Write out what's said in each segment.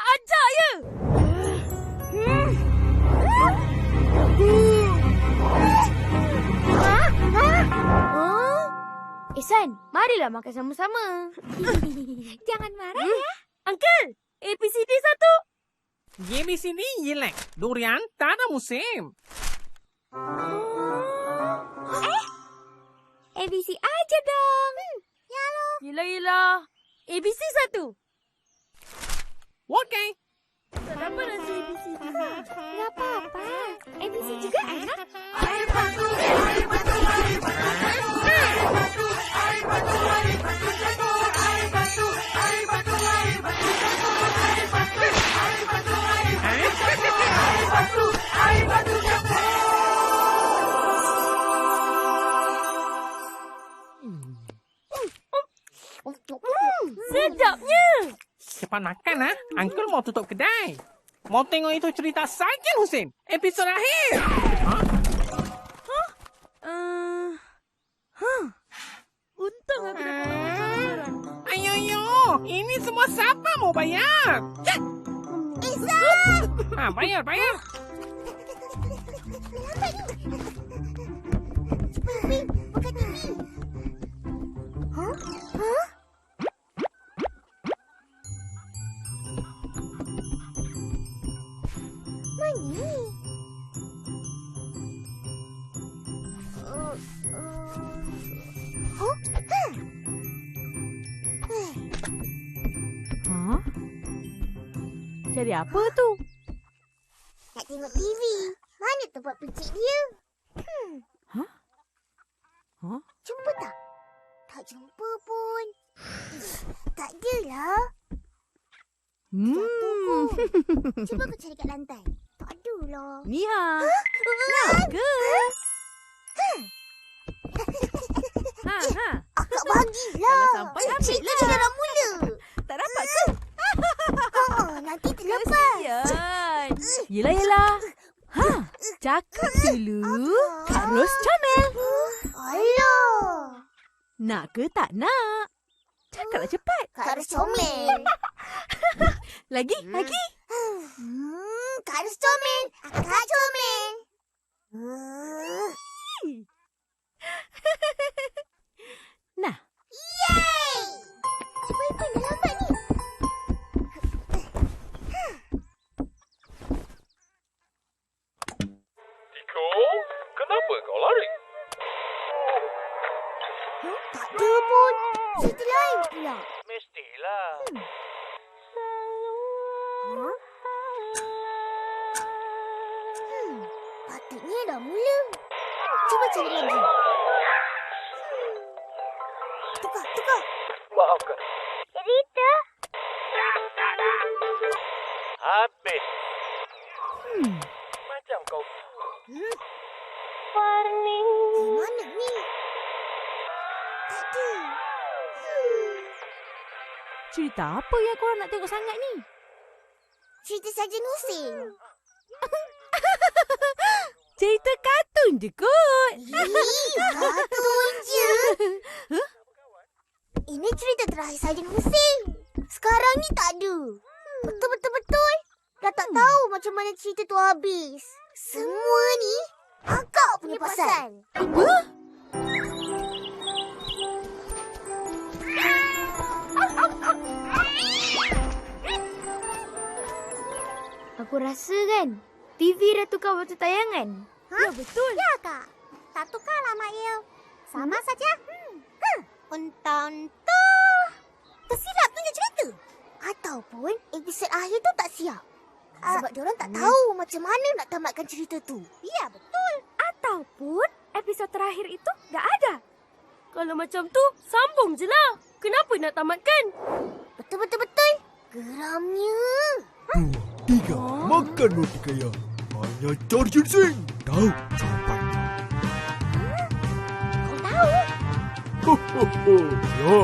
ajar je. Ihsan, marilah makan sama-sama. Jangan marah ya. Uncle, ABCD 1. ये भी sini jelek. Durian tak ada musim. ABC aja dong. Yelah. ABC 1. Okay. Tak dapat nasi ABC. Nggak apa-apa. ABC juga enak. Sedapnya. Cepat makan, ha? Uncle mau tutup kedai. Mau tengok itu cerita Sarjan Hussein. Episod akhir. Untung aku dapat makanan. Ayo. Ini semua siapa mau bayar? Ihsan! Bayar. Wing, buka TV. Hah? Mana? Cari apa tu? Nak tengok TV. Mana tempat pencik dia? Hah? Jumpa tak? Tak jumpa pun. Tak adalah. Jatuh pun. Cuba aku cari kat lantai. Tak adalah. Nia. Naga. Akak bahagilah. Kalau sampai Cerita ambillah. dalam mula. Tak dapat ke? Nanti terlepas. Kesian. Yelah. Cakap dulu. Terus comel. Alah. Nak ke tak nak? Cakaplah cepat. Kak harus comel. Lagi. Kak harus comel. Akak comel. Nah. Yeay! Ibu-ibu dah lambat ni. Tiko, kenapa kau lari? Tak ada pun. Cerita lain pula. Mestilah. Patutnya dah mula. Cuba cari lagi. Tukar. Maafkan. Cerita. Habis. Macam kau. Warning. Mana ni? Tak ada. Cerita apa yang korang nak tengok sangat ni? Cerita Sarjan Hussein. Cerita kartun je kot. Kartun je. Ini cerita terakhir Sarjan Hussein. Sekarang ni tak ada. Betul. Dah tak tahu macam mana cerita tu habis. Semua ni akak punya pasal. Aku rasa kan, TV dah tukar waktu tayangan. Ya, betul. Ya, Kak. Tak tukarlah, Mak Il. Sama saja. Entah. Tersilap punya cerita. Ataupun episod akhir tu tak siap. Sebab diorang tak tahu macam mana nak tamatkan cerita tu. Ya, betul. Ataupun episod terakhir itu tak ada. Kalau macam tu, sambung je lah. Kenapa nak tamatkan? Betul. Geramnya. 2, 3, makan roti kaya. Hanya Sarjan Singh tahu jawapannya. Kau tahu? Ya,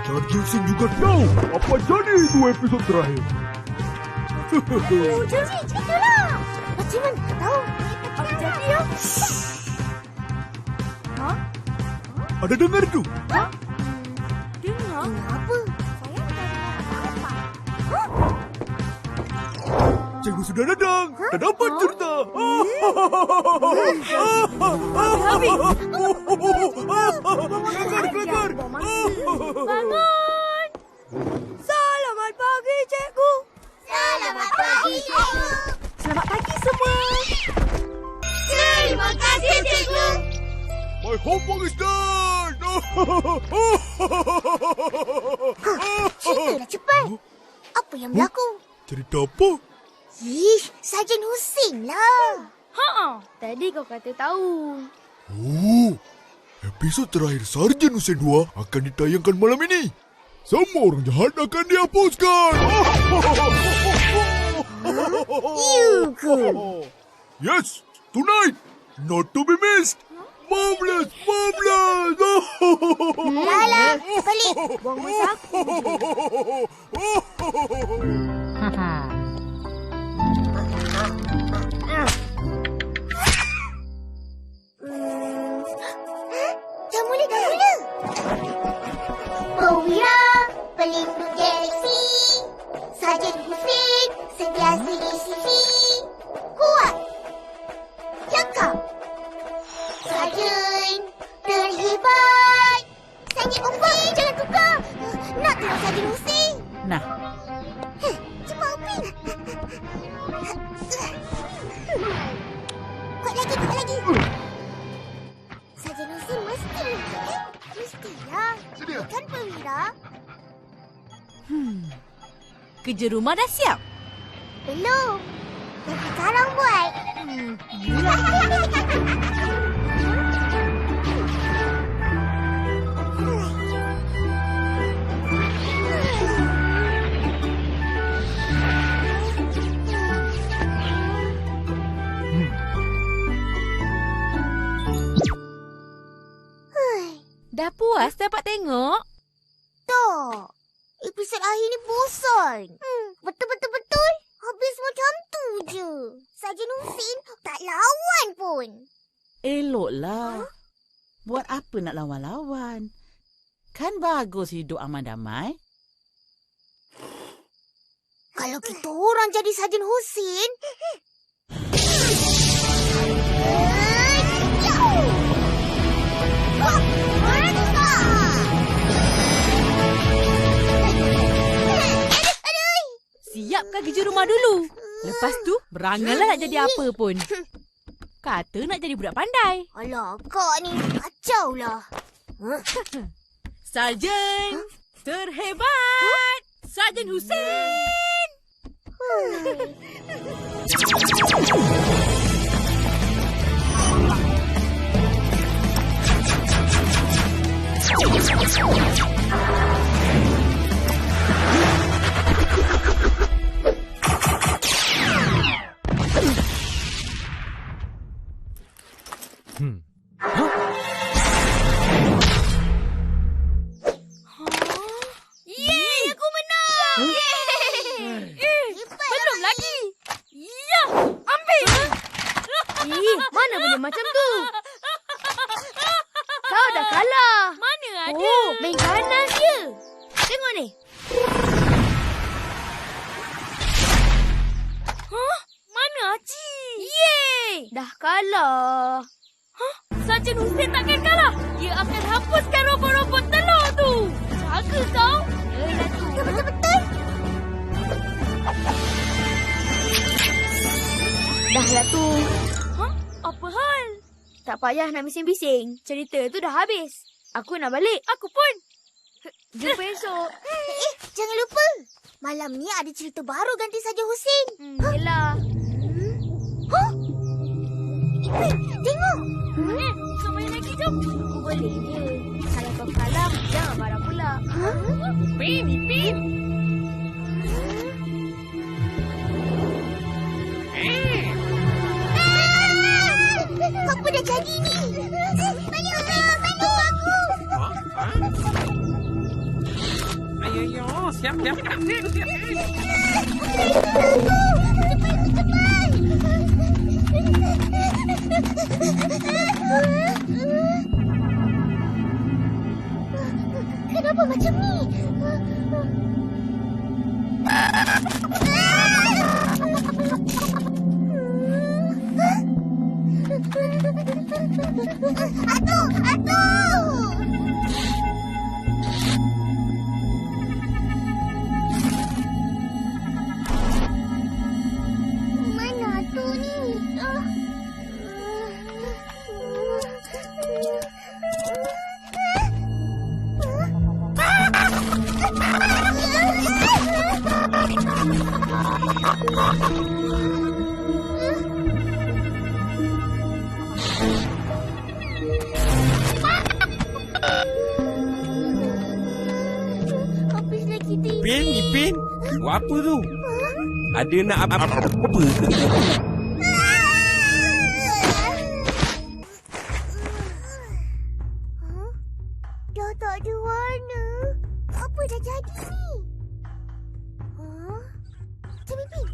Sarjan Singh juga tahu apa jadi itu episod terakhir. Jadi, ceritalah. Macam mana kau tahu? Apa jadi ya? Ada dengar tu? Dengar? Apa? Saya tak dengar apa-apa. Cikgu sudah datang. Tak dapat cerita. Kelakar. Bangun! Selamat pagi, cikgu. Selamat pagi, cikgu. Selamat pagi semua. Terima kasih, cikgu. My homework is done. Ceritalah cepat. Apa yang berlaku? Cerita apa? Sarjan Husin lah. Tadi kau kata tahu. Oh, episod terakhir Sarjan Husin 2 akan ditayangkan malam ini. Semua orang jahat akan dihapuskan. You ke? Yes, tonight. Not to be missed. Marvelous. Lala, balik. Buang masa aku je. Dah mula. Perwira, pelindung galaksi. Sarjan Husin, sentiasa di sisi. Kuat. Cakap. Sarjan terhebat. Sarjan Upin, jangan tukar. Nak tengok Sarjan Husin. Nah, Cepat Upin. Kuat lagi. Sarjan Husin mesti. Mestilah. Sedia. Kan perwira? kerja rumah dah siap. Belum. Tapi sekarang buat. Dah puas dapat tengok? Tak. Episod akhir ni bosan. Betul. Habis macam tu je. Sarjan Husin tak lawan pun. Eloklah. Buat apa nak lawan-lawan? Kan bagus hidup aman damai. Kalau kita orang jadi Sarjan Husin... Siapkan kerja rumah dulu. Lepas tu, beranganlah nak jadi apa pun. Kata nak jadi budak pandai. Alah, kak ni kacau lah. Sarjan terhebat. Sarjan Husin. Yeay, aku menang! Belum lagi. Ya, ambil. Mana boleh macam tu? Kau dah kalah. Mana ada? Oh, main ganas je. Tengok ni. Mana Aci? Yeay! Dah kalah. Sarjan Husin takkan kalah. Dia akan hapuskan robot-robot telur tu. Jaga kau. Betul-betul. Dah lah tu. Apa hal? Tak payah nak bising-bising. Cerita tu dah habis. Aku nak balik. Aku pun. Jumpa esok. Jangan lupa. Malam ni ada cerita baru ganti Sarjan Husin. Yelah. Tengok. Kau main lagi jom. Boleh je. Kalau kau kalah, jangan marah pula. Pin. Apa dah jadi ni? Bantu aku. Ayo, siap. Kenapa macam ni? Mana Atu ni? Habislah kita ini. Ipin, Ipin. Buat apa tu? Ada nak apa ke? Dah tak ada warna. Apa dah jadi ni? Macam Ipin.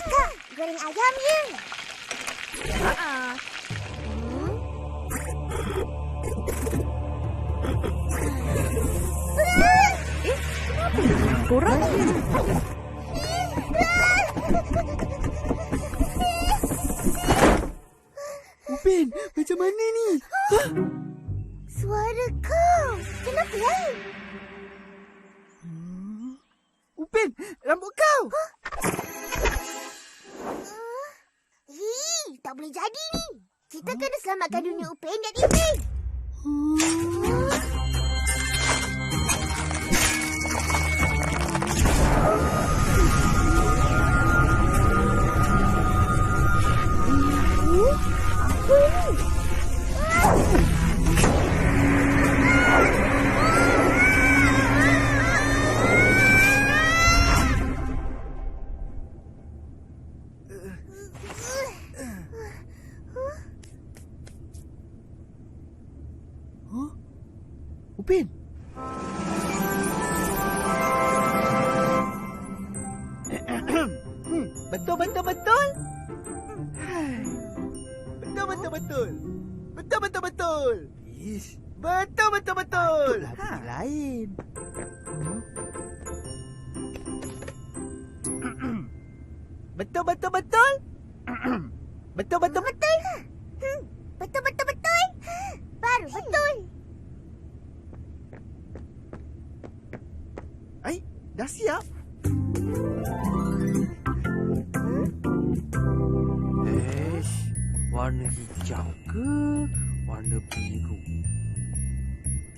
Kak, goreng ayam ya? Korang? Ipin, macam mana ni? Suara kau. Kenapa lah? Upin, rambut kau. Tak boleh jadi ni. Kita kena selamatkan dunia Upin dan Ipin. Upin. Betul. Ish. Betul. Hati lain. Betul. Betul. Betul. Baru betul. Ai, dah siap. Warna hijau ke warna biru?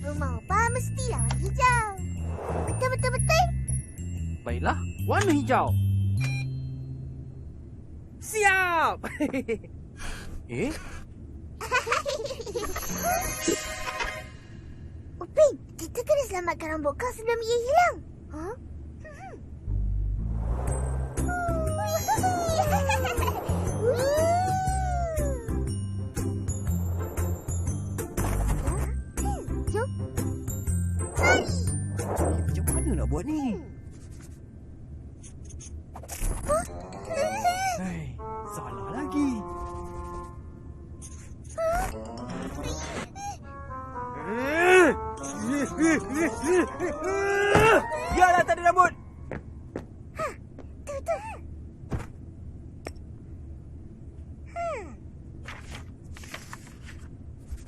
Rumah Opa mestilah warna hijau. Betul. Baiklah, warna hijau. Siap! Upin, kita kena selamatkan rambut kau sebelum ia hilang. Jom. Macam mana nak buat ni? Salah lagi. Biarlah tak ada rambut.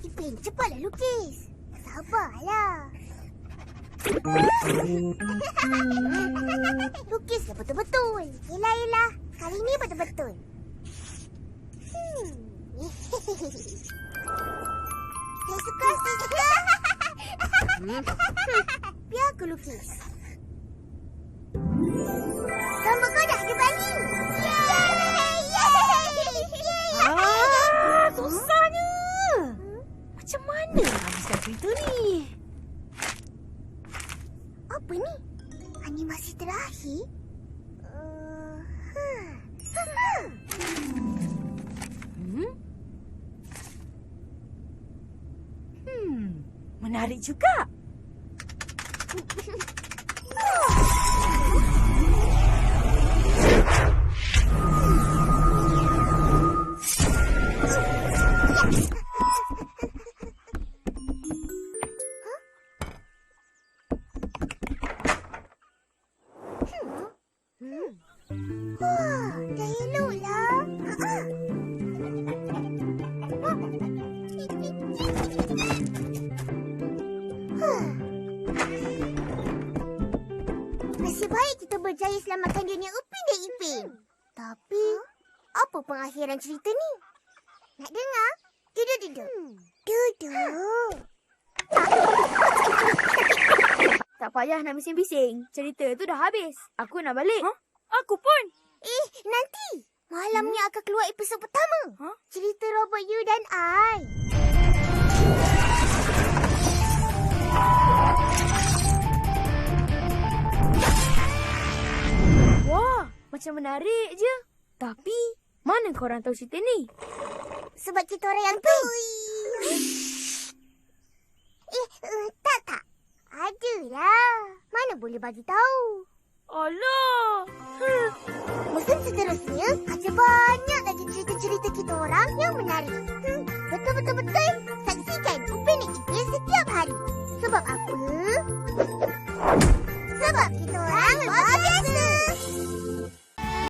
Ipin, cepatlah lukis. Sabarlah. Lukislah betul-betul. Yelah. Kali ni betul-betul. Saya suka. Biar aku lukis. Rambut kau dah ada balik. Susahnya. Macam mana nak habiskan cerita ni? Apa ni? Animasi terakhir? Menarik juga. selamatkan dunia Upin dan Ipin. Tapi, apa pengakhiran cerita ni? Nak dengar? Duduk. Duduk. Tak payah nak bising-bising. Cerita tu dah habis. Aku nak balik. Aku pun. Nanti. Malam ni akan keluar episod pertama. Cerita Robot You dan I. Wah, macam menarik je. Tapi, mana korang tahu cerita ni? Sebab kita orang yang tu. Tak. Adalah. Mana boleh bagi tahu. Alah. Musim seterusnya ada banyak lagi cerita-cerita kita orang yang menarik. Betul.